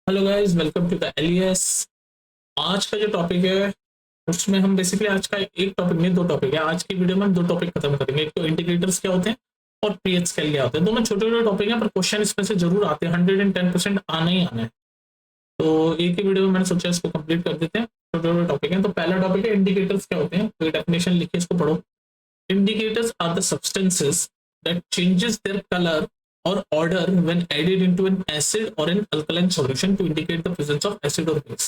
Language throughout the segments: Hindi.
Hello guys, welcome to the Elias. आज का जो टॉपिक है उसमें हम बेसिकली आज का एक टॉपिक नहीं, दो टॉपिक है। आज की वीडियो में हम दो टॉपिक खत्म करेंगे। एक तो इंडिकेटर्स क्या होते हैं और पीएच स्केल क्या होते हैं। दोनों छोटे छोटे टॉपिक हैं पर क्वेश्चन इसमें से जरूर आते हैं, 110% आना ही आना है। तो एक ही वीडियो में मैंने सोचा इसको कंप्लीट कर देते हैं। छोटे छोटे टॉपिक हैं। तो पहला टॉपिक है इंडिकेटर्स क्या होते हैं। तो डेफिनेशन लिखिए, इसको पढ़ो। Indicators are the substances that changes their color or order when added into an acid or an alkaline solution to indicate the presence of acid or base।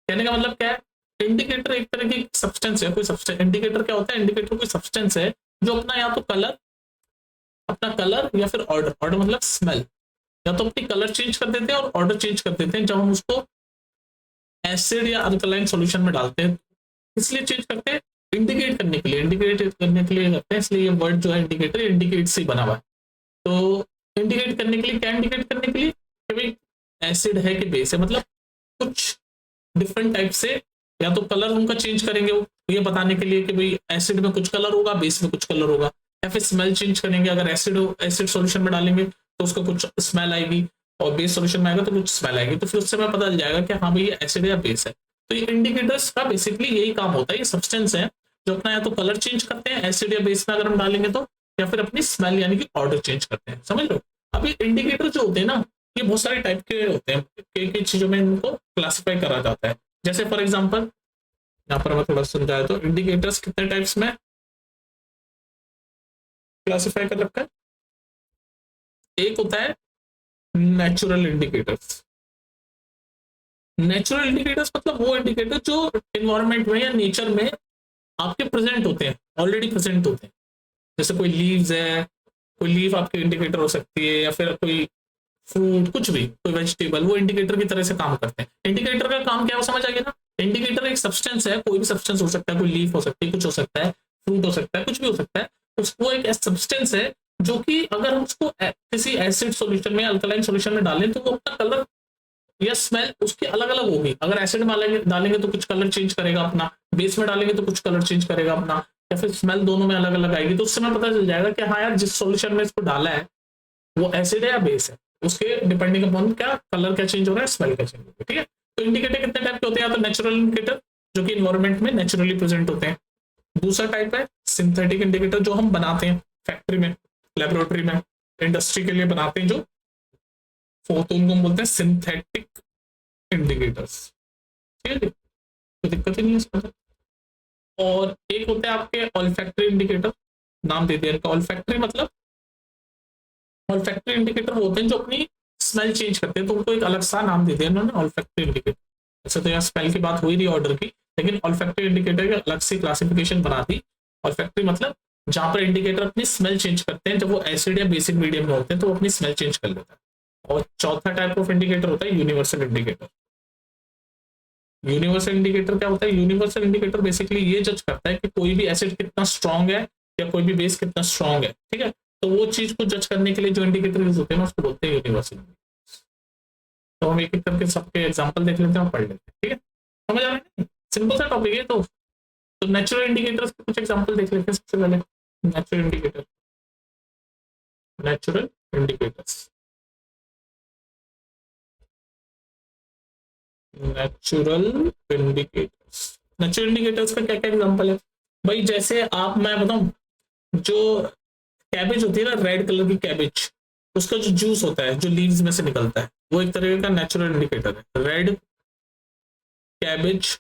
कहने का मतलब क्या है? इंडिकेटर एक तरह की सब्सटेंस है। कोई सब्सटेंस इंडिकेटर क्या होता है? इंडिकेटर कोई सब्सटेंस है जो अपना या तो कलर, अपना कलर या फिर ऑर्डर, ऑर्डर मतलब स्मेल, या तो अपनी कलर चेंज कर देते हैं और ऑर्डर चेंज कर देते हैं जब हम उसको एसिड या अल्कलाइन सॉल्यूशन में डालते हैं। इसलिए चेंज करते हैं इंडिकेट करने के लिए, इंडिकेट करने के लिए करते हैं। इसलिए ये वर्ड जो है इंडिकेटर, इंडिकेट से बना हुआ है। तो इंडिकेट करने के लिए क्या, इंडिकेट करने के लिए कि भाई एसिड है कि बेस है, मतलब कुछ डिफरेंट टाइप से, या तो कलर उनका चेंज करेंगे वो ये बताने के लिए कि भाई एसिड में कुछ कलर होगा, बेस में कुछ कलर होगा, या फिर स्मेल चेंज करेंगे। अगर एसिड सॉल्यूशन में डालेंगे तो उसका कुछ स्मेल आएगी, और बेस सॉल्यूशन में आएगा तो कुछ स्मेल आएगी। तो फिर उससे हमें पता चल जाएगा कि हाँ भाई ये एसिड या बेस है। तो ये इंडिकेटर्स का बेसिकली यही काम होता है। ये सब्सटेंस है जो अपना या तो कलर चेंज करते हैं एसिड या बेस में अगर हम डालेंगे तो, या फिर अपनी स्मेल यानी कि ऑर्डर चेंज करते हैं। समझ लो। अब ये इंडिकेटर जो होते हैं ना, ये बहुत सारे टाइप के होते हैं। कई चीजों में इनको क्लासिफाई करा जाता है। जैसे फॉर एग्जांपल यहाँ पर मैं थोड़ा समझाया तो इंडिकेटर्स कितने टाइप्स में क्लासिफाई कर रखा है। एक होता है नेचुरल इंडिकेटर्स। नेचुरल इंडिकेटर्स मतलब वो इंडिकेटर जो इन्वायरमेंट में या नेचर में आपके प्रेजेंट होते हैं, ऑलरेडी प्रेजेंट होते हैं। जैसे कोई लीव्स है, कोई लीफ आपके इंडिकेटर हो सकती है, या फिर कोई फ्रूट, कुछ भी, कोई वेजिटेबल, वो इंडिकेटर की तरह से काम करते हैं। इंडिकेटर का काम क्या है वो समझ आ गया ना। इंडिकेटर एक सब्सटेंस है, कोई भी सब्सटेंस हो सकता है, कोई लीफ हो सकती है, कुछ हो सकता है, फ्रूट हो सकता है, कुछ भी हो सकता है। वो एक सब्सटेंस है जो कि अगर हम उसको किसी एसिड सॉल्यूशन में, अल्कलाइन सॉल्यूशन में डालें तो वो अपना कलर या स्मेल उसकी अलग अलग होगी। अगर एसिड में डालेंगे तो कुछ कलर चेंज करेगा अपना, बेस में डालेंगे तो कुछ कलर चेंज करेगा अपना, या फिर स्मेल दोनों में अलग अलग आएगी। तो उससे हमें पता चल जाएगा कि हाँ यार, जिस सॉल्यूशन में इसको डाला है वो एसिड है या बेस है। उसके डिपेंडिंग अपॉन क्या कलर क्या चेंज हो रहा है, स्मेल क्या चेंज हो रहा है। ठीक है। तो इंडिकेटर कितने टाइप के होते हैं? या तो नेचुरल इंडिकेटर जो कि इन्वायरमेंट में नेचुरली प्रेजेंट होते हैं। दूसरा टाइप है सिंथेटिक इंडिकेटर जो हम बनाते हैं फैक्ट्री में, लेबोरेटरी में, इंडस्ट्री के लिए बनाते हैं। जो फोर्थ उनको हम बोलते हैं सिंथेटिक इंडिकेटर्स। ठीक है, कोई दिक्कत ही नहीं है इसमें। और एक होते हैं आपके ऑल्फैक्टरी इंडिकेटर, नाम दे दिया इनका ऑल्फैक्टरी मतलब। ऑल्फैक्टरी इंडिकेटर वो होते हैं जो अपनी स्मेल चेंज करते हैं, तो उनको एक अलग सा नाम दे दिया इन्होंने, ऑल्फैक्टरी इंडिकेटर। वैसे तो यहाँ स्मेल की बात हुई रही ऑर्डर की, लेकिन ऑल्फैक्टरी इंडिकेटर की अलग से क्लासिफिकेशन बना दी। ऑल्फैक्टरी मतलब जहां पर इंडिकेटर अपनी स्मेल चेंज करते हैं, जब वो एसिड या बेसिक मीडियम में होते हैं तो वो अपनी स्मेल चेंज कर लेता है। और चौथा टाइप ऑफ इंडिकेटर होता है यूनिवर्सल इंडिकेटर। यूनिवर्सल इंडिकेटर क्या होता है? यूनिवर्सल इंडिकेटर बेसिकली ये जज करता है कि कोई भी एसिड कितना स्ट्रांग है या कोई भी बेस कितना स्ट्रांग है। ठीक है। तो वो चीज को जज करने के लिए जो इंडिकेटर यूज होते हैं ना, उसको बोलते हैं यूनिवर्सल इंडिकेटर। तो हम एक एक करके सबके एग्जांपल देख लेते हैं और पढ़ लेते हैं। ठीक है, समझ आ रहा है? सिंपल सा टॉपिक है। तो नेचुरल इंडिकेटर्स के कुछ एग्जांपल देख लेते हैं सबसे पहले। Natural indicator, natural indicators, natural indicators. Natural indicators का क्या क्या एग्जांपल है भाई? जैसे आप, मैं बताऊं, जो कैबेज होती है ना, रेड कलर की कैबेज, उसका जो जूस होता है जो लीव्स में से निकलता है, वो एक तरह का नेचुरल इंडिकेटर है। रेड कैबेज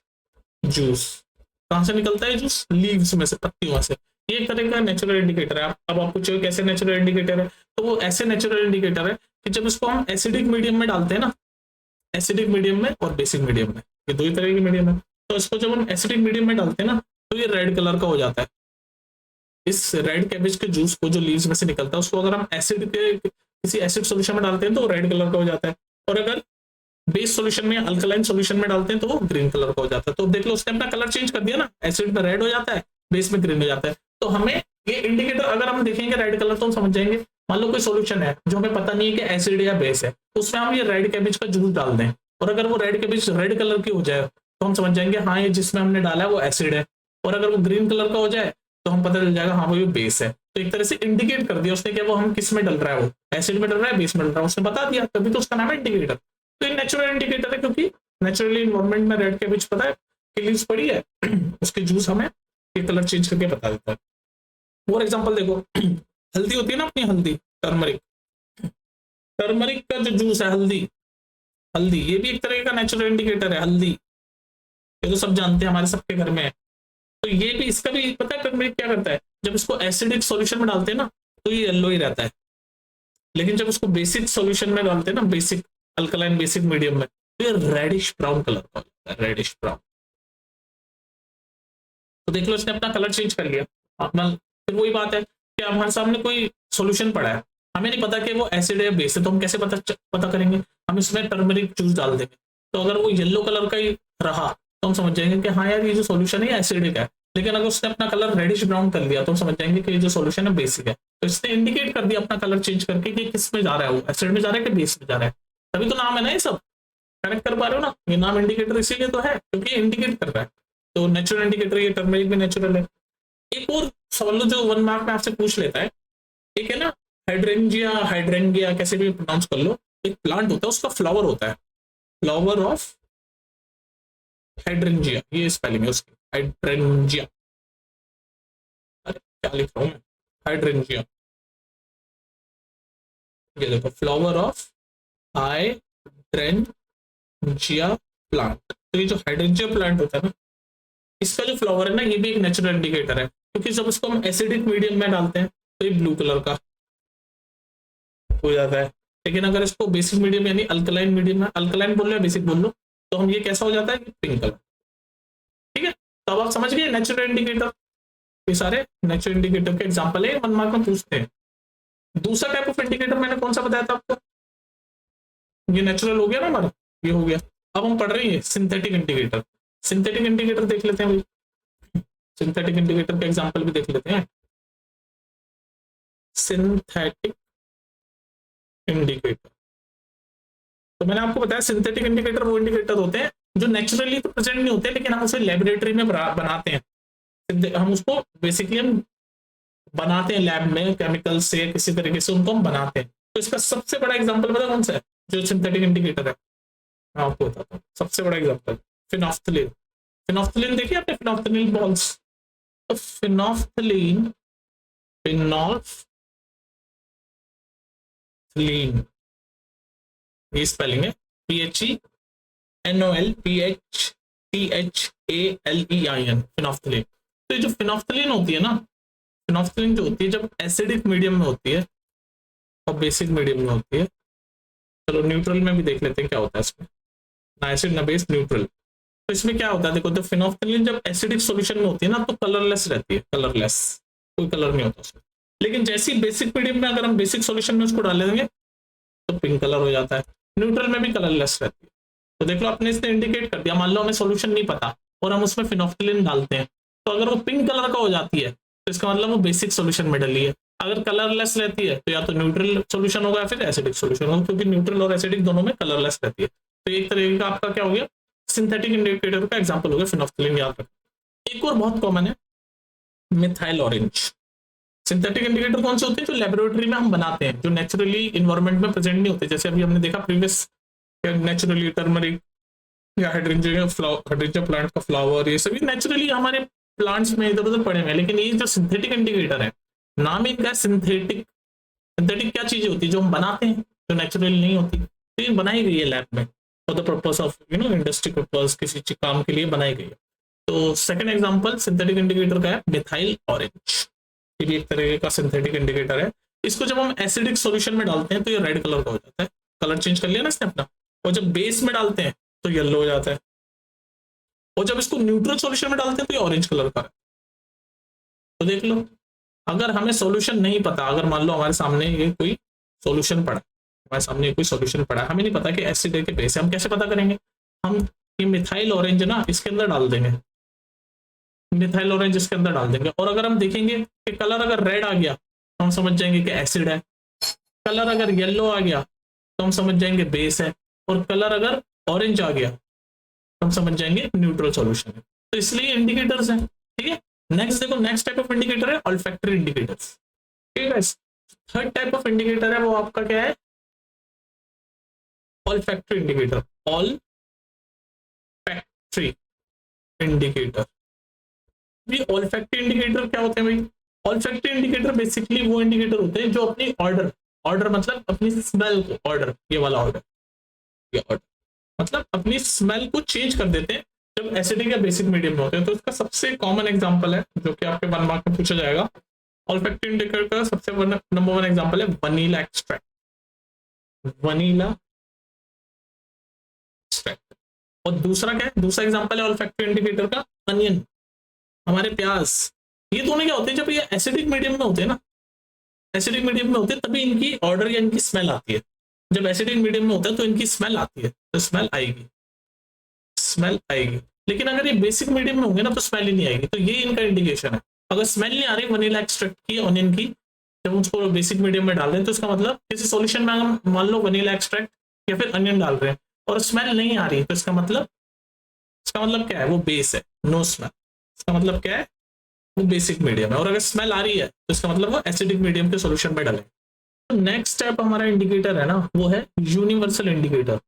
जूस कहां से निकलता है? जूस लीव्स में से, पत्तियों से। ये एक तरह का नेचुरल इंडिकेटर है। अब आप पूछो कैसे नेचुरल इंडिकेटर है, तो वो ऐसे नेचुरल इंडिकेटर है कि जब इसको हम एसिडिक मीडियम में डालते हैं ना, एसिडिक मीडियम में और बेसिक मीडियम में, ये दो ही तरह के मीडियम है। तो इसको जब हम एसिडिक मीडियम में डालते हैं ना, तो ये रेड कलर का हो जाता है। इस रेड कैबेज के जूस को जो लीव्स में से निकलता है, उसको अगर हम एसिड के किसी एसिड सॉल्यूशन में डालते हैं तो रेड कलर का हो जाता है। और अगर बेस सॉल्यूशन में, अल्कलाइन सॉल्यूशन में डालते हैं तो वो ग्रीन कलर का हो जाता है। तो देख लो, उसने अपना कलर चेंज कर दिया ना, एसिड में रेड हो जाता है, बेस में ग्रीन हो जाता है। तो हमें ये इंडिकेटर अगर हम देखेंगे रेड कलर तो हम समझ जाएंगे। मान लो कोई सॉल्यूशन है जो हमें पता नहीं है कि एसिड या बेस है, तो उसमें हम ये रेड कैबेज का जूस डाल दें, और अगर वो रेड कैबेज रेड कलर की हो जाए तो हम समझ जाएंगे हाँ ये जिसमें हमने डाला है वो एसिड है। और अगर वो ग्रीन कलर का हो जाए तो हम पता चल जाएगा हाँ वो बेस है। तो एक तरह से इंडिकेट कर दिया उसने कि वो हम किस में डल रहा है, वो एसिड में डल रहा है, बेस में डल रहा है, उसने बता दिया, तभी तो उसका नाम है इंडिकेटर। तो ये नेचुरल इंडिकेटर है, क्योंकि नेचुरली इन्वायरमेंट में रेड कैबेज पता है कि लीव्स पड़ी है उसके जूस हमें ये कलर चेंज करके बता देता है। फॉर एग्जांपल देखो हल्दी होती है ना अपनी, हल्दी, टर्मरिक, टर्मरिक का जो जूस है हल्दी, हल्दी ये भी एक तरह का नेचुरल इंडिकेटर है। हल्दी ये तो सब जानते हैं, हमारे सबके घर में है। तो ये भी, इसका भी पता है टर्मरिक क्या करता है, जब इसको एसिडिक सॉल्यूशन में डालते हैं ना तो ये येलो ही रहता है, लेकिन जब उसको बेसिक सॉल्यूशन में डालते हैं ना, बेसिक अल्कलाइन बेसिक मीडियम में, तो ये रेडिश ब्राउन कलर का होता है, रेडिश ब्राउन। तो देख लो इसने अपना कलर चेंज कर लिया अपना। फिर वही बात है कि हमारे सामने कोई सॉल्यूशन पड़ा है, हमें नहीं पता कि वो एसिड है बेस है, तो हम कैसे पता करेंगे, हम इसमें टर्मरिक जूस डाल देंगे, तो अगर वो येलो कलर का ही रहा तो हम समझ जाएंगे कि हाँ यार ये जो सॉल्यूशन है एसिडिक है। लेकिन अगर उसने अपना कलर रेडिश ब्राउन कर लिया तो हम समझ जाएंगे कि ये जो सॉल्यूशन है बेसिक है। तो इसने इंडिकेट कर दिया अपना कलर चेंज करके कि किस में जा रहा है, वो एसिड में जा रहा है कि बेस में जा रहा है। तभी तो नाम है ना, ये सब कनेक्ट कर पा रहे हो ना, ये नाम इंडिकेटर इसीलिए तो है क्योंकि इंडिकेट कर रहा है। तो नेचुरल इंडिकेटर, ये टर्मरिक भी नेचुरल है। एक और सवाल जो 1 मार्क में आपसे पूछ लेता है, एक है ना हाइड्रेंजिया, हाइड्रेंगिया कैसे भी प्रोनाउंस कर लो, एक प्लांट होता है उसका फ्लावर होता है, फ्लावर ऑफ हाइड्रेंजिया, ये स्पेलिंग है उसकी, हाइड्रेंजिया। अरे क्या लिख रहा हूं मैं, हाइड्रेंजिया, ये देखो फ्लावर ऑफ हाइड्रेंजिया प्लांट। तो ये जो हाइड्रेंजिया प्लांट होता है ना, इसका जो फ्लावर है ना, ये भी एक नेचुरल इंडिकेटर है, क्योंकि जब इसको हम एसिडिक मीडियम में डालते हैं तो ये ब्लू कलर का हो जाता है। लेकिन अगर इसको बेसिक मीडियम यानी अल्कलाइन मीडियम में, अल्कलाइन बोल लो या बेसिक बोल लो, तो हम ये कैसा हो जाता है, पिंक कलर। ठीक है, तो अब आप समझ गए नेचुरल इंडिकेटर, ये सारे नेचुरल इंडिकेटर के एग्जांपल है, 1 मार्क में पूछते हैं। दूसरा टाइप ऑफ इंडिकेटर मैंने कौन सा बताया था आपको, ये नेचुरल हो गया ना हमारा, ये हो गया। अब हम पढ़ रहे हैं सिंथेटिक इंडिकेटर। सिंथेटिक इंडिकेटर देख लेते हैं भाई, सिंथेटिक इंडिकेटर का एग्जांपल भी देख लेते हैं। सिंथेटिक इंडिकेटर, तो मैंने आपको बताया सिंथेटिक इंडिकेटर वो इंडिकेटर होते हैं जो नेचुरली तो प्रेजेंट नहीं होते, लेकिन हम उसे लेबोरेटरी में बनाते हैं। हम उसको बेसिकली हम बनाते हैं लैब में केमिकल से, किसी तरीके से उनको हम बनाते हैं। तो इसका सबसे बड़ा एग्जांपल पता कौन सा है जो सिंथेटिक इंडिकेटर है, मैं आपको बताता हूँ। सबसे बड़ा एग्जांपल फिनोफ्थलीन। फिनोफ्थलीन देखिए आपने, फिनोफ्थलीन बॉल्स, तो फिनोफ्थलीन, फिनोफ्थलीन ये स्पेलिंग है PHENOLPHTHALEIN, फिनोफ्थलीन। तो ये जो फिनोफ्थलीन होती है ना, फिनोफ्थलीन जो होती है जब एसिडिक मीडियम में होती है और बेसिक मीडियम में होती है, चलो न्यूट्रल में भी देख लेते हैं क्या होता है इसमें, ना एसिड ना बेस, न्यूट्रल। तो इसमें क्या होता है देखो, तो फिनोफ्थलीन जब एसिडिक सॉल्यूशन में होती है ना तो कलरलेस रहती है, कलरलेस, कोई कलर नहीं होता उसमें। लेकिन जैसे ही बेसिक मीडियम में अगर हम बेसिक सॉल्यूशन में उसको डाल देंगे तो पिंक कलर हो जाता है। न्यूट्रल में भी कलरलेस रहती है। तो देख लो आपने इसने इंडिकेट कर दिया, मान लो हमें सॉल्यूशन नहीं पता और हम उसमें फिनोफ्थलीन डालते हैं, तो अगर वो पिंक कलर का हो जाती है तो इसका मतलब वो बेसिक सॉल्यूशन में डली है। अगर कलरलेस रहती है तो या तो न्यूट्रल सॉल्यूशन होगा या फिर एसिडिक सॉल्यूशन होगा, क्योंकि न्यूट्रल और एसिडिक दोनों में कलरलेस रहती है। तो एक तरीके का आपका क्या हो गया, सिंथेटिक इंडिकेटर का एग्जांपल हो गया फिनोफ्थलीन, याद रखना। एक और बहुत कॉमन है मिथाइल ऑरेंज। सिंथेटिक इंडिकेटर कौन से होते हैं, जो लेबोरेटरी में हम बनाते हैं, जो नेचुरली इन्वायरमेंट में प्रेजेंट नहीं होते। जैसे अभी हमने देखा प्रीवियस, नेचुरली टर्मरिक या हाइड्रेंजिया प्लांट का फ्लावर, ये सभी नेचुरली हमारे प्लांट्स में इधर उधर पड़े हुए हैं। लेकिन ये जो सिंथेटिक इंडिकेटर है, नाम ही इनका सिंथेटिक। सिंथेटिक क्या चीजें होती है जो हम बनाते हैं, जो नेचुरली नहीं होती, तो ये बनाई गई है लैब में for the purpose of industry purpose, किसी काम के लिए बनाई गई है। तो सेकंड एग्जांपल सिंथेटिक इंडिकेटर का है मिथाइल ऑरेंज, ये भी एक तरह का सिंथेटिक इंडिकेटर है। इसको जब हम एसिडिक सॉल्यूशन में डालते हैं तो ये रेड कलर का हो जाता है, कलर चेंज कर लिया ना इसने अपना। और जब बेस में डालते हैं तो येलो हो जाता है, और जब इसको न्यूट्रल सॉल्यूशन में डालते हैं तो ये ऑरेंज कलर का है। तो देख लो, अगर हमें सॉल्यूशन नहीं पता, अगर मान लो हमारे सामने ये कोई सॉल्यूशन पड़ा, हमारे सामने कोई सॉल्यूशन पड़ा, हमें नहीं पता कि एसिड है कि बेस है, हम कैसे पता करेंगे, हम ये मिथाइल ऑरेंज ना इसके अंदर डाल देंगे, मिथाइल ऑरेंज इसके अंदर डाल देंगे, और अगर हम देखेंगे कि कलर अगर रेड आ गया तो हम समझ जाएंगे कि एसिड है, कलर अगर येलो आ गया तो हम समझ जाएंगे बेस है, और कलर अगर ऑरेंज आ गया तो हम समझ जाएंगे न्यूट्रल सॉल्यूशन है। तो इसलिए इंडिकेटर्स हैं। ठीक है, नेक्स्ट देखो, नेक्स्ट टाइप ऑफ इंडिकेटर है ऑल्फैक्टरी इंडिकेटर्स। ठीक है, थर्ड टाइप ऑफ इंडिकेटर है वो आपका क्या है, all factory indicator, all factory indicator. ये ऑल फैक्ट्री इंडिकेटर क्या होते हैं भाई? ऑल फैक्ट्री इंडिकेटर बेसिकली वो इंडिकेटर होते हैं जो अपनी ऑर्डर, ऑर्डर मतलब अपनी स्मेल को, ऑर्डर ये वाला ऑर्डर, ये ऑर्डर मतलब अपनी स्मेल को चेंज कर देते हैं जब एसिडिक या बेसिक मीडियम में होते हैं। तो इसका सबसे कॉमन एग्जांपल है जो कि आपके 1 मार्क में पूछा जाएगा, ऑल्फैक्टिव इंडिकेटर का सबसे नंबर 1 एग्जांपल है वनीला एक्सट्रैक्ट, वनीला एक्सट्रैक्ट। और दूसरा क्या है, दूसरा एग्जांपल है ऑल्फैक्टिव इंडिकेटर का अनियन, हमारे प्याज। ये दोनों क्या होते हैं, जब ये एसिडिक मीडियम में होते हैं ना, एसिडिक मीडियम में होते हैं तभी इनकी ऑर्डर या इनकी स्मेल आती है। जब एसिडिक मीडियम में होता है तो इनकी स्मेल आती है, तो स्मेल आएगी, स्मेल आएगी। लेकिन अगर ये बेसिक मीडियम में होंगे ना तो स्मेल ही नहीं आएगी। तो ये इनका इंडिकेशन है। अगर स्मेल नहीं आ रही वनीला एक्सट्रैक्ट की, ऑनियन की, जब उसको बेसिक मीडियम में डाल दें तो इसका मतलब किसी सॉल्यूशन में हम मान लो वनीला एक्सट्रैक्ट या फिर अनियन डाल रहे हैं और स्मेल नहीं आ रही, तो इसका मतलब क्या है, वो बेस है, नो स्मेल। इसका मतलब क्या है, वो बेसिक मीडियम है। और अगर स्मेल आ रही है तो इसका मतलब वो एसिडिक मीडियम के सॉल्यूशन में डालें। तो नेक्स्ट स्टेप हमारा इंडिकेटर है ना, वो है यूनिवर्सल इंडिकेटर।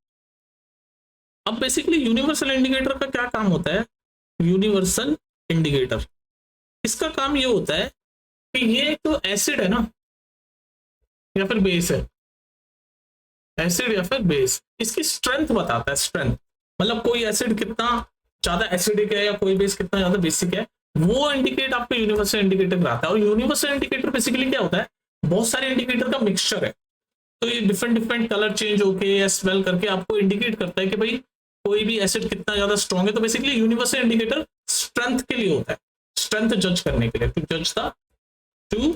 अब बेसिकली यूनिवर्सल इंडिकेटर का क्या काम होता है? यूनिवर्सल इंडिकेटर, इसका काम ये होता है कि ये तो एसिड है ना या फिर बेस है, एसिड या फिर बेस, इसकी स्ट्रेंथ बताता है। स्ट्रेंथ मतलब कोई एसिड कितना ज्यादा एसिडिक है या कोई बेस कितना ज्यादा बेसिक है, वो इंडिकेट आपको यूनिवर्सल इंडिकेटर कराता है। और यूनिवर्सल इंडिकेटर बेसिकली क्या होता है, बहुत सारे इंडिकेटर का मिक्सचर है। तो ये डिफरेंट डिफरेंट कलर चेंज होके या स्मेल करके आपको इंडिकेट करता है कि भाई कोई भी एसिड कितना ज्यादा स्ट्रॉन्ग है। तो बेसिकली यूनिवर्सल इंडिकेटर स्ट्रेंथ के लिए होता है, स्ट्रेंथ जज करने के लिए, टू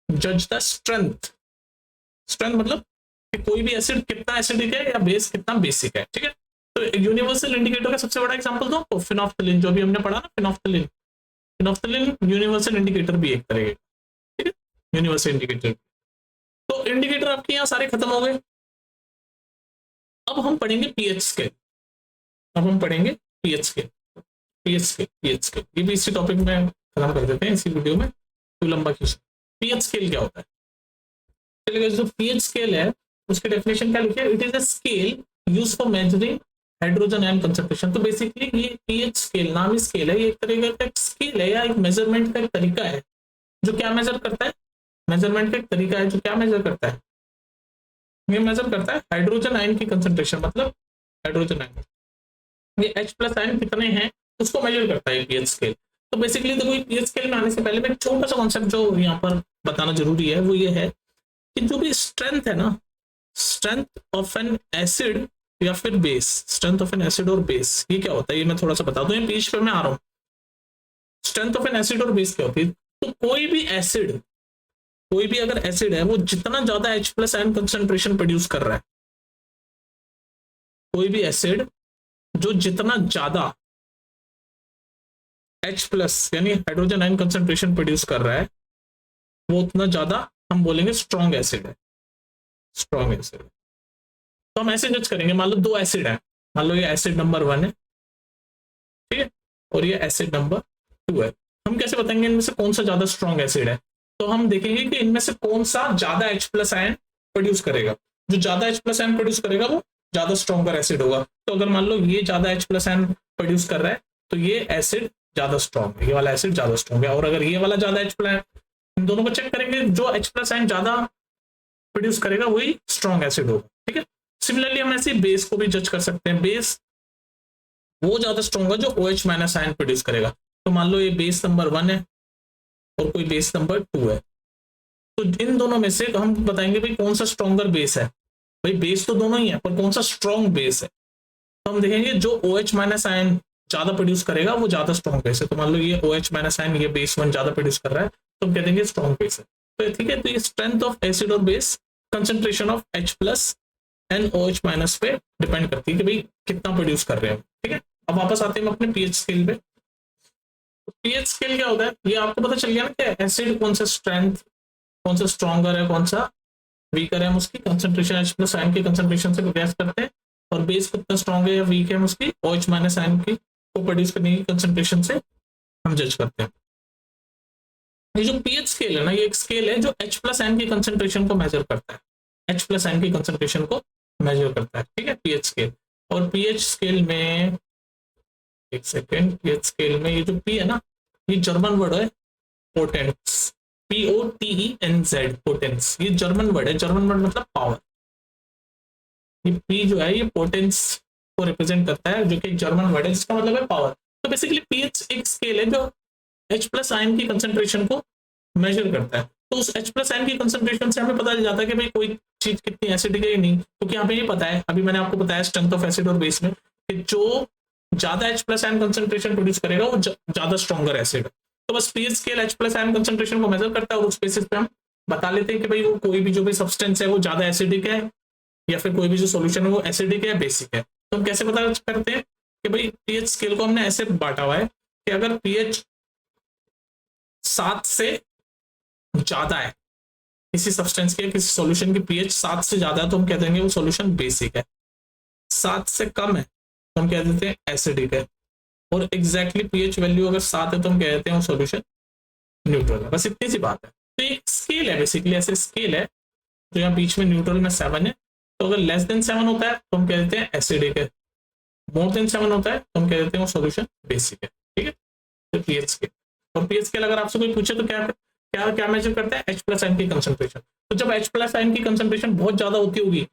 जज द स्ट्रेंथ। स्ट्रेंथ मतलब कि कोई भी एसिड कितना एसिडिक है या बेस कितना बेसिक है, ठीक है। तो यूनिवर्सल इंडिकेटर का सबसे बड़ा एग्जांपल दो तो फिनोफ्थलीन, जो भी हमने पढ़ा ना, फिनोफ्थलीन, फिनोफ्थलीन यूनिवर्सल इंडिकेटर भी एक तरह का, ठीक है, यूनिवर्सल इंडिकेटर। तो इंडिकेटर आपके यहाँ सारे खत्म हो गए। अब हम पढ़ेंगे पीएच स्केल, अब हम पढ़ेंगे pH scale, pH scale, pH scale. ये भी इसी टॉपिक में खत्म कर देते हैं इसी वीडियो में, तो लंबा खींच। पीएच स्केल क्या होता है? चलिए, जो पीएच स्केल है उसकी डेफिनेशन क्या लिखी है? It is a scale used for measuring hydrogen ion concentration. तो बेसिकली ये पीएच स्केल, नाम ही स्केल है, ये एक तरह का स्केल है या एक मेजरमेंट का एक तरीका है जो क्या मेजर करता है, मेजरमेंट का एक तरीका है जो क्या मेजर करता है, ये मेजर करता है हाइड्रोजन आयन की कंसंट्रेशन। मतलब हाइड्रोजन आयन, ये H प्लस आयन कितने हैं उसको मेजर करता है पीएच स्केल। तो बेसिकली देखो, पीएच स्केल में आने से पहले मैं एक छोटा सा कॉन्सेप्ट जो यहाँ पर बताना जरूरी है वो ये है कि जो भी स्ट्रेंथ है ना, स्ट्रेंथ ऑफ एन एसिड या फिर base, strength of N acid और बेस, ये क्या होता है ये मैं थोड़ा सा बता दूं, ये पेज पे मैं आ रहा हूँ। स्ट्रेंथ ऑफ एन एसिड और बेस क्या होती है? तो कोई भी एसिड, कोई भी अगर एसिड है वो जितना ज्यादा H plus ion concentration produce कर रहा है, कोई भी एसिड जो जितना ज्यादा H प्लस यानी हाइड्रोजन आयन कंसंट्रेशन प्रोड्यूस कर रहा है वो उतना ज्यादा हम बोलेंगे स्ट्रॉन्ग एसिड है, स्ट्रॉन्ग एसिड। तो हम ऐसे जज करेंगे, मान लो दो एसिड है, मान लो ये एसिड नंबर 1 है, ठीक है, और ये एसिड नंबर 2 है। हम कैसे बताएंगे इनमें से कौन सा ज्यादा स्ट्रॉन्ग एसिड है? तो हम देखेंगे कि इनमें से कौन सा ज्यादा H प्लस आयन प्रोड्यूस करेगा। जो ज्यादा H प्लस आयन प्रोड्यूस करेगा वो ज्यादा स्ट्रॉन्गर एसिड होगा। तो अगर मान लो ये ज्यादा H प्लस आयन प्रोड्यूस कर रहा है तो ये एसिड ज्यादा स्ट्रॉन्ग है, ये वाला एसिड ज्यादा स्ट्रॉन्ग है। और अगर ये वाला ज्यादा H प्लस, इन दोनों को चेक करेंगे, जो H प्लस आयन ज्यादा प्रोड्यूस करेगा वही स्ट्रॉन्ग एसिड होगा, ठीक है। सिमिलरली हम ऐसे बेस को भी जज कर सकते हैं। बेस वो ज्यादा स्ट्रॉन्ग है जो OH माइनस आयन प्रोड्यूस करेगा। तो मान लो ये बेस नंबर 1 है और कोई बेस नंबर 2 है, तो इन दोनों में से हम बताएंगे भाई कौन सा स्ट्रॉन्गर बेस है। भाई बेस तो दोनों ही है पर कौन सा स्ट्रॉन्ग बेस है? तो हम देखेंगे जो OH माइनस आयन ज्यादा प्रोड्यूस करेगा वो ज्यादा स्ट्रॉन्ग बेस है। तो मान लो ये OH माइनस आयन, ये बेस 1 ज्यादा प्रोड्यूस कर रहा है तो हम कह देंगे स्ट्रॉन्ग बेस है। तो ठीक है, तो ये स्ट्रेंथ ऑफ एसिड और base concentration of H plus and OH minus पे डिपेंड करती है कि भाई कितना प्रोड्यूस कर रहे हैं, ठीक है। अब वापस आते हैं हम अपने पीएच स्केल पे। पीएच स्केल क्या होता है ये आपको पता चल गया ना कि एसिड कौन सा स्ट्रेंथ, कौन सा स्ट्रॉन्गर है, कौन सा वीकर है, हम उसकी कंसंट्रेशन H प्लस आयन की कंसंट्रेशन से प्रयास करते हैं। और बेस कितना स्ट्रॉन्ग है या वीक है हम उसकी OH माइनस आयन की को प्रोड्यूस करने की कंसंट्रेशन से हम जज करते हैं। ये जो पीएच स्केल है ना, ये एक स्केल है जो H प्लस आयन की कंसंट्रेशन को मेजर करता है, H प्लस आयन की कंसंट्रेशन को मेजर करता है, ठीक है, पीएच स्केल। और पीएच स्केल में, एक सेकेंड, पीएच स्केल में ये जो पी है ना, ये जर्मन वर्ड है पोटेंस, POTENZ, पोटेंस, ये जर्मन वर्ड है। जर्मन वर्ड मतलब पावर। ये पी जो है ये पोटेंस को रिप्रेजेंट करता है, जो कि एक जर्मन वर्ड है जिसका मतलब है पावर। तो बेसिकली पीएच एक स्केल है जो H प्लस आयन की कंसेंट्रेशन को मेजर करता है। तो उस H प्लस आयन की कंसेंट्रेशन से हमें पता चल जाता है कि भाई कोई चीज कितनी एसिडिक है या नहीं। क्योंकि यहाँ पे ये पता है, अभी मैंने आपको बताया स्ट्रेंथ ऑफ एसिड और बेस में, कि जो ज्यादा H plus ion concentration produce करेगा वो ज्यादा स्ट्रॉन्गर एसिड है। तो बस pH scale H plus ion concentration को मेजर करता है और उस बेसिस पे हम बता लेते हैं कि भाई वो कोई भी जो भी सब्सटेंस है वो ज्यादा एसिडिक है, या फिर कोई भी जो सॉल्यूशन है वो एसिडिक है या बेसिक है। तो हम कैसे पता करते हैं कि भाई पीएच स्केल को हमने ऐसे बांटा हुआ है कि अगर पीएच 7 से ज्यादा है किसी सब्सटेंस के, किसी सॉल्यूशन की पीएच 7 से ज्यादा है तो हम कह देंगे वो सॉल्यूशन बेसिक है। 7 से कम है तो हम कह देते हैं एसिडिक है। और एग्जैक्टली पीएच वैल्यू अगर 7 है तो हम कह देते हैं वो सॉल्यूशन न्यूट्रल है। बस इतनी सी बात है। तो एक स्केल है, बेसिकली ऐसे स्केल है जो यहाँ बीच में न्यूट्रल में 7 है। तो अगर लेस देन 7 होता है तो हम कह देते हैं एसिडिक है, मोर देन 7 होता है तो हम कह देते हैं वो सॉल्यूशन बेसिक है, ठीक है। तो पीएच स्केल, और पीएच स्केल अगर आपसे कोई पूछे तो क्या क्या क्या मेजर करता है, H प्लस आयन की कंसंट्रेशन। तो जब H प्लस आयन की कंसंट्रेशन बहुत ज्यादा होती होगी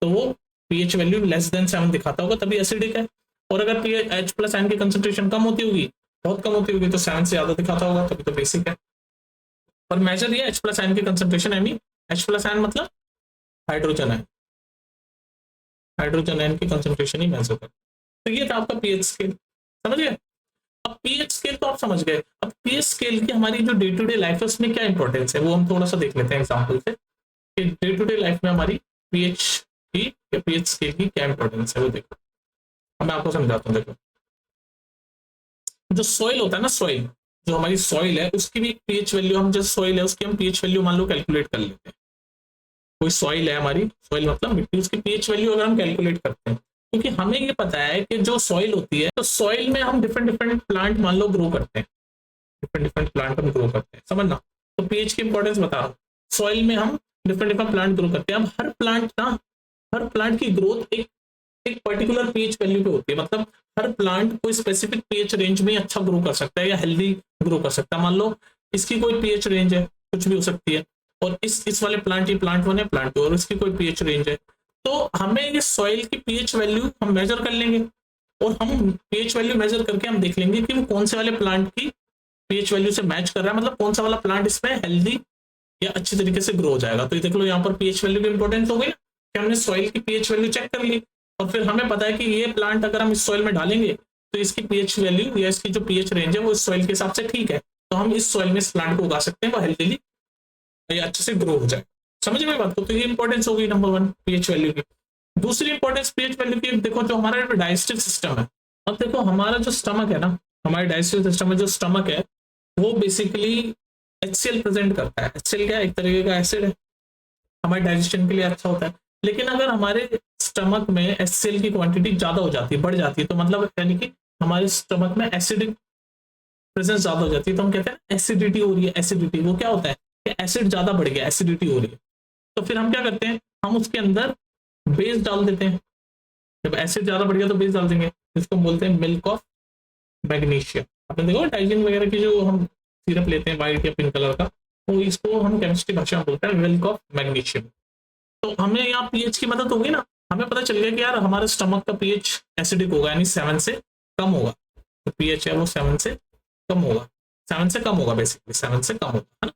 तो वो पीएच वैल्यू लेस देन 7 दिखाता होगा, तभी एसिडिक है। और अगर H प्लस आयन की कंसंट्रेशन कम होती होगी, बहुत कम होती होगी, तो 7 से ज्यादा दिखाता होगा, तभी तो बेसिक है। और मेजर ये H प्लस आयन की concentration, I mean H plus ion मतलब हाइड्रोजन है, हाइड्रोजन आयन की कंसंट्रेशन ही मेजर करता है। तो ये था आपका पीएच स्केल, समझ गए। अब पीएच स्केल तो आप समझ गए। अब पीएच स्केल की हमारी जो डे टू डे लाइफ है उसमें क्या इंपॉर्टेंस है वो हम थोड़ा सा देख लेते हैं एग्जांपल से, कि डे टू डे लाइफ में हमारी पीएच की या पीएच स्केल की क्या इंपॉर्टेंस है वो देखो। अब मैं आपको समझाता हूँ। देखो, जो सॉइल होता है ना, सॉइल, जो हमारी सॉइल है उसकी भी पीएच वैल्यू, हम जैसे सॉइल है उसकी हम पीएच वैल्यू मान लो कैलकुलेट कर लेते हैं। कोई सॉइल है हमारी, सॉइल मतलब मिट्टी, उसकी पीएच वैल्यू अगर हम कैलकुलेट करते हैं, क्योंकि हमें ये पता है कि जो सॉइल होती है, तो सॉइल में हम डिफरेंट डिफरेंट प्लांट मान लो ग्रो करते हैं, डिफरेंट डिफरेंट प्लांट हम ग्रो करते हैं, समझना। तो पीएच की इंपॉर्टेंस बता रहा हूँ। सॉइल में हम डिफरेंट डिफरेंट प्लांट ग्रो करते हैं। अब हर प्लांट ना, हर प्लांट की ग्रोथ एक एक पर्टिकुलर पीएच वैल्यू पे होती है। मतलब हर प्लांट कोई स्पेसिफिक पीएच रेंज में अच्छा ग्रो कर सकता है या हेल्दी ग्रो कर सकता है। मान लो इसकी कोई पीएच रेंज है, कुछ भी हो सकती है, और इस वाले प्लांट, ये प्लांट 1 है, प्लांट 2, और इसकी कोई पीएच रेंज है, तो हमें ये सॉइल की पीएच वैल्यू हम मेजर कर लेंगे। और हम पीएच वैल्यू मेजर करके हम देख लेंगे कि वो कौन से वाले प्लांट की पीएच वैल्यू से मैच कर रहा है, मतलब कौन सा वाला प्लांट इसमें हेल्दी या अच्छी तरीके से ग्रो हो जाएगा। तो ये देख लो, यहाँ पर पीएच वैल्यू की इंपॉर्टेंस हो गई कि हमने सॉइल की पीएच वैल्यू चेक कर ली, और फिर हमें पता है कि ये प्लांट अगर हम इस सॉइल में डालेंगे तो इसकी पीएच वैल्यू या इसकी जो पीएच रेंज है वो इस सॉइल के हिसाब से ठीक है, तो हम इस सॉइल में इस प्लांट को उगा सकते हैं, वो हेल्थीली या अच्छे से ग्रो हो जाए। समझ में बात को। तो ये इंपॉर्टेंस होगी नंबर 1 पीएच वैल्यू की। दूसरी इंपॉर्टेंस पीएच वैल्यू की, देखो जो हमारा डाइजेस्टिव सिस्टम है, अब देखो हमारा जो स्टमक है ना, हमारे डाइजेस्टिव सिस्टम में जो स्टमक है वो बेसिकली HCl प्रेजेंट करता है। HCl क्या है, एक तरीके का एसिड है, हमारे डाइजेशन के लिए अच्छा होता है। लेकिन अगर हमारे स्टमक में HCl की क्वांटिटी ज्यादा हो जाती है, बढ़ जाती है, तो मतलब यानी कि हमारे स्टमक में एसिडिक प्रेजेंस ज्यादा हो जाती है, तो हम कहते हैं एसिडिटी हो रही है। एसिडिटी वो क्या होता है कि एसिड ज्यादा बढ़ गया, एसिडिटी हो रही है। तो फिर हम क्या करते हैं, हम उसके अंदर बेस डाल देते हैं। जब एसिड ज्यादा बढ़ गया तो बेस डाल देंगे, जिसको बोलते हैं मिल्क ऑफ मैग्नीशियम। आपने देखो डाइजिन वगैरह की जो हम सिरप लेते हैं व्हाइट या पिंक कलर का, तो इसको हम केमिस्ट्री भाषा में बोलते हैं मिल्क ऑफ मैग्नीशियम। तो हमें यहाँ पीएच की मदद होगी ना, हमें पता चल गया कि यार हमारे स्टमक का पीएच एसिडिक होगा, यानी 7 से कम होगा। तो पीएच है वो 7 से कम होगा, 7 से कम होगा, बेसिकली 7 से कम होगा, है ना।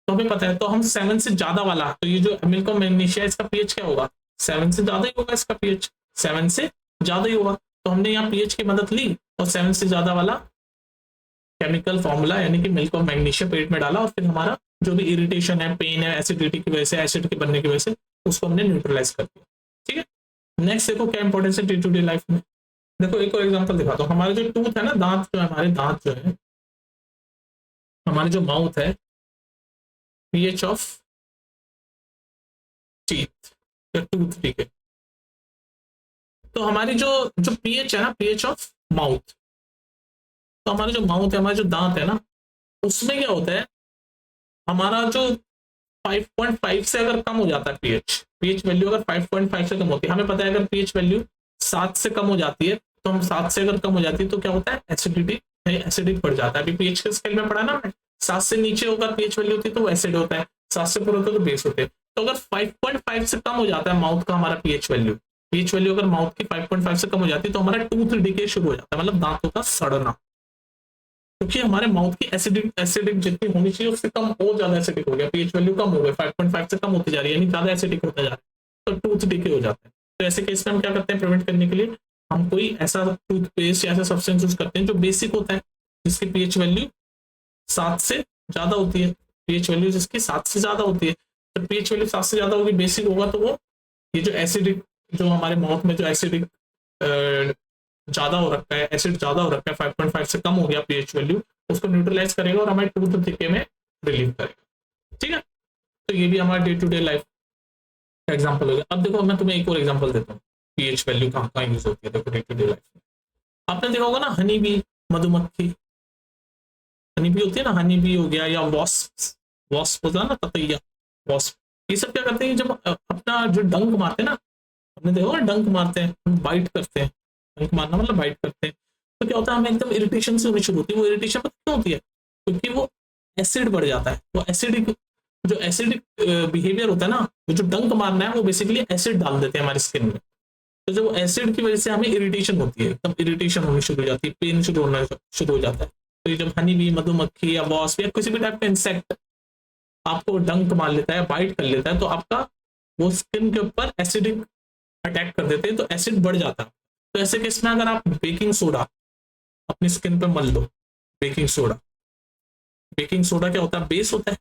तो हमें पता है, तो हम 7 से ज्यादा वाला, तो ये जो मिल्क ऑफ मैग्नीशिया इसका पीएच क्या होगा, 7 से ज्यादा ही होगा, इसका पीएच 7 से ज्यादा ही होगा। तो हमने यहाँ पीएच की मदद ली और 7 से ज्यादा वाला केमिकल फॉर्मूला यानी कि मिल्क ऑफ मैग्नीशिया पेट में डाला, और फिर हमारा जो भी इरिटेशन है, पेन है एसिडिटी की वजह से, एसिड के बनने की वजह से, उसको हमने न्यूट्रलाइज कर दिया। ठीक है। नेक्स्ट देखो क्या इंपॉर्टेंस है डे टू डे लाइफ में। देखो एक और एग्जांपल दिखाता हूँ। हमारे जो टूथ है ना, दांत जो है, हमारे दांत जो है, हमारे जो माउथ है, पीएच ऑफ टीथ या टूथ, ठीक है। तो हमारी जो जो पीएच है ना, पीएच ऑफ माउथ, तो हमारा जो माउथ है, हमारे जो दांत है ना, उसमें क्या होता है, हमारा जो 5.5 से अगर कम हो जाता है पीएच, पीएच वैल्यू अगर 5.5 से कम होती है, हमें पता है अगर पीएच वैल्यू 7 से कम हो जाती है तो हम 7 से अगर कम हो जाती है तो क्या होता है, एसिडिटी एसिडिक बढ़ जाता है। अभी पीएच के स्केल में पढ़ा ना हमने, 7 से नीचे होगा पीएच वैल्यू होती है तो वो एसिड होता है, 7 से ऊपर होता है तो बेस होते हैं। तो अगर 5.5 से कम हो जाता है माउथ का हमारा पीएच वैल्यू अगर माउथ की 5.5 से कम हो जाती है तो हमारा टूथ डिके शुरू हो जाता है, मतलब दांतों का सड़ना, क्योंकि हमारे माउथ की एसिडिक जितनी होनी चाहिए उससे कम और ज्यादा एसिडिक हो गया, पीएच वैल्यू कम हो गई, 5.5 से कम होती जा रही है, यानी ज्यादा एसिडिक होता जा रहा है, तो टूथ डिके हो जाता है। तो ऐसे केस में हम क्या करते हैं, प्रिवेंट करने के लिए हम कोई ऐसा टूथपेस्ट या ऐसा सब्सटेंस यूज करते हैं जो बेसिक होता है, जिसकी पीएच वैल्यू 7 से ज्यादा होती है, पीएच वैल्यू जिसकी 7 से ज्यादा होती है। तो पीएच वैल्यू 7 से ज्यादा होगी, बेसिक होगा, तो वो ये जो एसिडिक, जो हमारे माउथ में जो एसिडिक ज्यादा हो रखा है, एसिड ज्यादा हो रखा है, 5.5 से कम हो गया पीएच वैल्यू, उसको न्यूट्रलाइज करेगा और हमारे टूथ डिके में रिलीव करेगा। ठीक है, तो ये भी हमारा डे टू डे लाइफ का एग्जाम्पल हो गया। अब देखो मैं तुम्हें एक और एग्जाम्पल देता हूँ, पीएच वैल्यू कहाँ कहाँ यूज होती है देखो डे टू डे लाइफ में। आपने देखा होगा ना हनी बी, मधुमक्खी, हनी बी होती है ना, हनी बी हो गया, या वॉस्प, वॉस्प होता है ना, ततैया, वॉस्प, ये सब क्या करते हैं, जब अपना जो डंक मारते हैं ना, आपने देखा होगा डंक मारते हैं, हम बाइट करते हैं, डंक मारना मतलब बाइट करते हैं, तो क्या होता है हमें एकदम इरिटेशन से होनी शुरू होती है। वो इरिटेशन पता क्यों होती है, क्योंकि वो एसिड बढ़ जाता है, वो एसिडिक, जो एसिडिक बिहेवियर होता है ना, वो जो डंक मारना है वो बेसिकली एसिड डाल देते हैं हमारी स्किन में, तो जब एसिड की वजह से हमें इरिटेशन होती है, एकदम इरिटेशन होनी शुरू हो जाती है, पेन शुरू होना शुरू हो जाता है। तो ये जब हनी बी, मधुमक्खी या वॉस्प या किसी भी टाइप का इंसेक्ट आपको डंक मार लेता है, बाइट कर लेता है, तो आपका वो स्किन के ऊपर एसिडिक अटैक कर देते हैं, तो एसिड बढ़ जाता है। तो ऐसे केस में अगर आप बेकिंग सोडा अपनी स्किन पे मल लो, बेकिंग सोडा, बेकिंग सोडा क्या होता है, बेस होता है,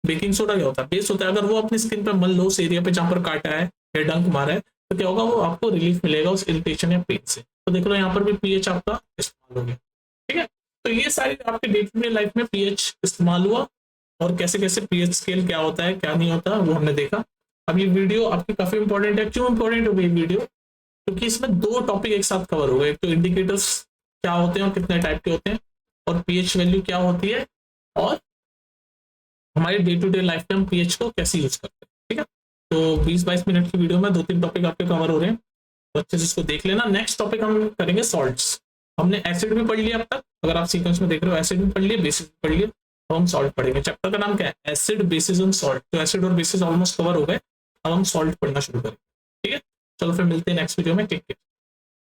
बेकिंग सोडा क्या होता है, बेस होता है, अगर वो अपनी स्किन पे मल लो उस एरिया पे जहां पर काटा है या डंक मारा है, तो क्या होगा, वो आपको रिलीफ मिलेगा उस इरिटेशन या पेन से। तो देख लो यहाँ पर भी पीएच आपका इस्तेमाल हो गया। ठीक है, तो ये सारी आपके डे टू डे लाइफ में पीएच इस्तेमाल हुआ, और कैसे कैसे पीएच स्केल क्या होता है क्या नहीं होता वो हमने देखा। अब ये वीडियो आपकी काफी इंपॉर्टेंट है, क्यों इंपॉर्टेंट हो गई वीडियो, क्योंकि इसमें दो टॉपिक एक साथ कवर हो गए, एक तो इंडिकेटर्स क्या होते हैं और कितने टाइप के होते हैं, और पीएच वैल्यू क्या होती है, और हमारे डे टू डे लाइफ में हम पीएच को कैसे यूज करते हैं। ठीक है, तो 20-22 मिनट की वीडियो में 2-3 टॉपिक आपके कवर हो रहे हैं, तो अच्छे से इसको देख लेना। नेक्स्ट टॉपिक हम करेंगे सॉल्ट्स। हमने एसिड भी पढ़ लिया अब तक, अगर आप सीक्वेंस में देख रहे हो, एसिड भी पढ़ लिया, बेसिस भी पढ़ लिया, तो हम सॉल्ट पढ़ेंगे। चैप्टर का नाम क्या है, एसिड, बेसिस एंड सॉल्ट। तो एसिड और बेसिस ऑलमोस्ट कवर हो गए, अब हम सॉल्ट पढ़ना शुरू करेंगे। ठीक है, चलो फिर मिलते हैं नेक्स्ट वीडियो में, टेक केयर।